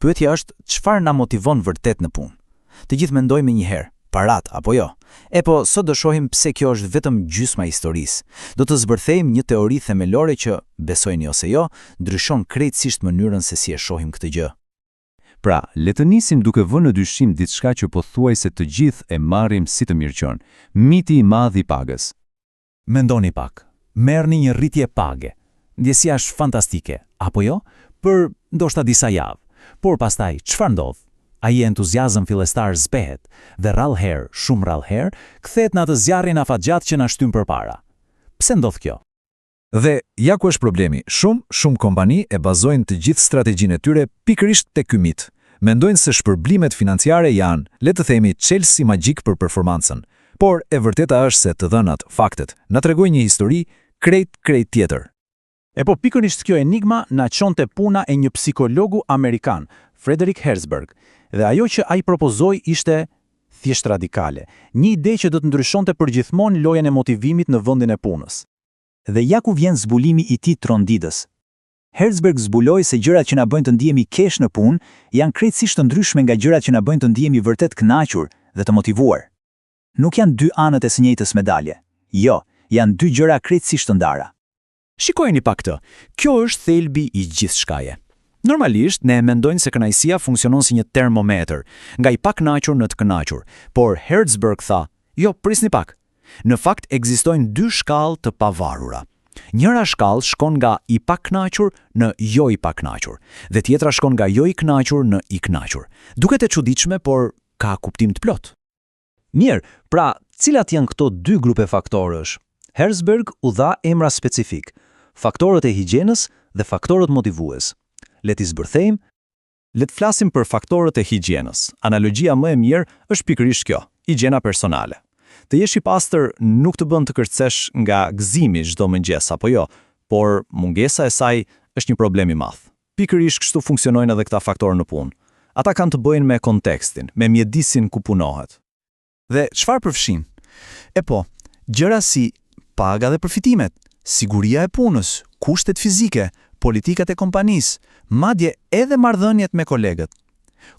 Pyetja është, çfarë na motivon vërtet në punë? Të gjithë mendojmë njëherë, parat apo jo? Po, sot do shohim pse kjo është vetëm gjysma e historisë. Do të zbërthejmë një teori themelore që, besojni ose jo, ndryshon krejtësisht mënyrën se si e shohim këtë gjë. Pra, le të nisim duke vënë në dyshim diçka që pothuajse të gjithë e marrim si të mirëqen, miti i madh i pagës. Mendoni pak, merrni një rritje page. Ndjesia është fantastike, apo jo? Për ndoshta disa javë. Por pastaj, çfarë ndodh? Ai entuziazëm fillestar zbehet dhe rrallëherë, shumë rrallëherë, kthehet në atë zjarrin afatgjat që na shtyn përpara. Pse ndodh kjo? Dhe ja ku është problemi, shumë kompani e bazojnë të gjithë strategjinë e tyre pikërisht tek ky mit. Mendojnë se shpërblimet financiare janë, le të themi, çelësi magjik për performancën. Por e vërteta është se të dhënat, faktet, na tregojnë një histori krejt tjetër. Po pikërisht kjo enigma na çonte puna e një psikologu amerikan, Frederick Herzberg, dhe ajo që ai propozoi ishte thjesht radikale, një ide që do të ndryshonte përgjithmonë lojën e motivimit në vendin e punës. Dhe ja ku vjen zbulimi i tij tronditës. Herzberg zbuloi se gjërat që na bëjnë të ndihemi keq në punë janë krejtësisht të ndryshme nga gjërat që na bëjnë të ndihemi vërtet kënaqur dhe të motivuar. Nuk janë dy anët e së njëjtës medalje. Jo, janë dy gjëra krejtësisht të ndara. Shikojeni pak këtë. Kjo është thelbi i gjithçkaje. Normalisht ne mendojmë se kënaqësia funksionon si një termometër, nga i pakënaqur në të kënaqur, por Herzberg tha, jo, prisni pak. Në fakt ekzistojnë dy shkallë të pavarura. Njëra shkallë shkon nga i pakënaqur në jo i pakënaqur, dhe tjetra shkon nga jo i kënaqur në i kënaqur. Duket e çuditshme, por ka kuptim të plot. Mirë, pra, cilat janë këto dy grupe faktorësh? Herzberg u dha emra specifik, faktorët e higjienës dhe faktorët motivues. Le t'i zbërthejmë. Le të flasim për faktorët e higjienës. Analogjia më e mirë është pikërisht kjo, higjiena personale. Të jesh i pastër nuk të bën të kërcesh nga gëzimi çdo mëngjes apo jo, por mungesa e saj është një problem i madh. Pikërisht kështu funksionojnë edhe këta faktorë në punë. Ata kanë të bëjnë me kontekstin, me mjedisin ku punohet. Dhe çfarë përfshin? Po, gjëra si paga dhe përfitimet, siguria e punës, kushtet fizike, politikat e kompanisë, madje edhe marrëdhëniet me kolegët.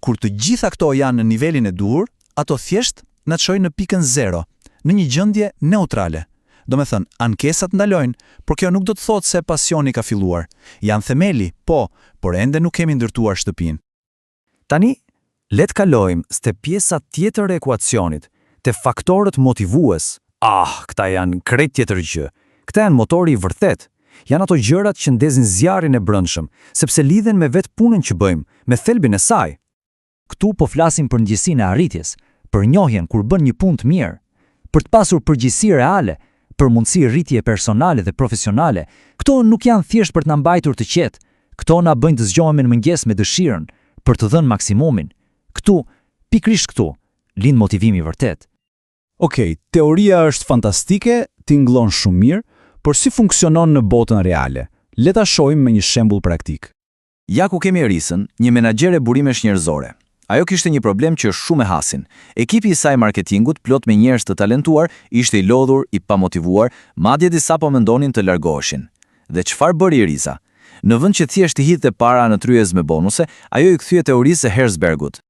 Kur të gjitha këto janë në nivelin e duhur, ato thjesht na çojnë në pikën 0, në një gjendje neutrale. Domethënë, ankesat ndalojnë, por kjo nuk do të thotë se pasioni ka filluar. Janë themeli, por ende nuk kemi ndërtuar shtëpinë. Tani, le të kalojmë te pjesa tjetër e ekuacionit, te faktorët motivues. Këta janë krejt tjetër gjë. Këta janë motori i vërtet. Janë ato gjërat që ndezin zjarrin e brendshëm, sepse lidhen me vetë punën që bëjmë, me thelbin e saj. Këtu po flasim për ndjesinë e arritjes, për njohjen kur bën një punë të mirë, për të pasur përgjegjësi reale, për mundësi rritje personale dhe profesionale. Këto nuk janë thjesht për të na mbajtur të qetë. Këto na bëjnë të zgjohemi në mëngjes me dëshirën për të dhënë maksimumin. Këtu, pikërisht këtu, lind motivimi i vërtet. Okej, teoria është fantastike, tingëllon shumë mirë, por si funksionon në botën reale? Le ta shohim me një shembull praktik. Ja ku kemi Erisën, një menaxher e burimesh njerëzore. Ajo kishte një problem që është shumë e hasin. Ekipi i saj marketingut, plot me njerëz të talentuar, ishte i lodhur, i pamotivuar, madje disa po mendonin të largoheshin. Dhe çfarë bëri Erisa? Në vend që thjesht i hidhte para në tryez me bonuse, ajo i kthye teorisë së Herzbergut.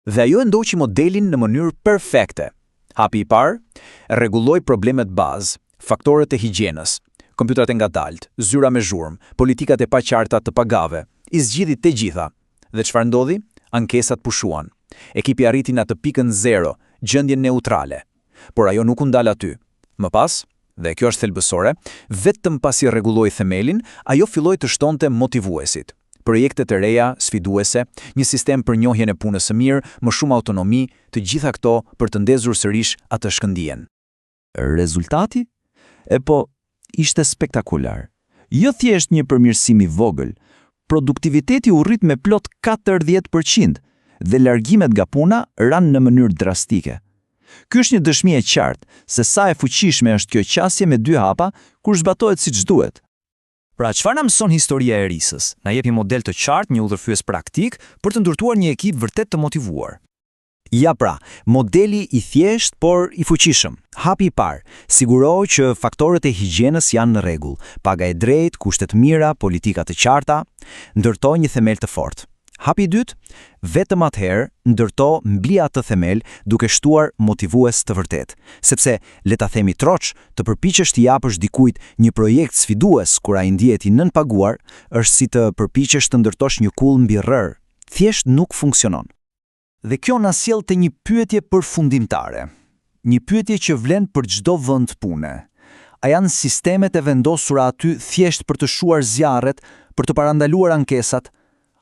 Dhe ajo e ndoqi modelin në mënyrë perfekte. Hapi i parë, rregulloi problemet bazë, faktorët e higjienës, kompjuterat e ngadalt, zyra me zhurmë, politikat e paqarta të pagave, i zgjidhi të gjitha. Dhe çfarë ndodhi? Ankesat pushuan. Ekipi arriti në atë pikën 0, gjendje neutrale. Por ajo nuk u ndal aty. Më pas, dhe kjo është thelbësore, vetëm pasi rregulloi themelin, ajo filloi të shtonte motivuesit. Projekte të reja, sfiduese, një sistem për njohjen e punës së mirë, më shumë autonomi, të gjitha këto për të ndezur sërish atë shkëndijën. Rezultati? Ishte spektakular. Jo thjesht një përmirësim i vogël, produktiviteti u rrit me plot 40% dhe largimet nga puna ranë në mënyrë drastike. Ky është një dëshmi e qartë se sa e fuqishme është kjo qasje me 2 hapa kur zbatohet siç duhet. Pra, çfarë na mëson historia e Erisës? Na jep një model të qartë, një udhëfyes praktik për të ndërtuar një ekip vërtet të motivuar. Ja pra, modeli i thjesht por i fuqishëm. Hapi i parë, sigurohu që faktorët e higjienës janë në rregull, paga e drejtë, kushtet mira, politika të qarta, ndërtoj një themel të fortë. Hapi i dytë, vetëm atëherë ndërto mbi atë themel duke shtuar motivues të vërtet, sepse le ta themi troç, të përpiqesh të japësh dikujt një projekt sfidues kur ai ndihet i nënpaguar, është si të përpiqesh të ndërtosh një kull mbi rrër. Thjesht nuk funksionon. Dhe kjo na sjell te një pyetje përfundimtare. Një pyetje që vlen për çdo vend pune. A janë sistemet e vendosura aty thjesht për të shuar zjarret, për të parandaluar ankesat,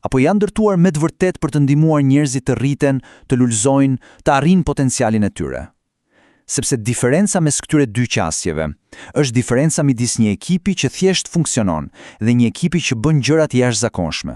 apo janë ndërtuar me të vërtet për të ndihmuar njerëzit të rriten, të lulëzojnë, të arrijnë potencialin e tyre? Sepse diferenca mes këtyre dy qasjeve është diferenca midis një ekipi që thjesht funksionon dhe një ekipi që bën gjërat jashtëzakonshme.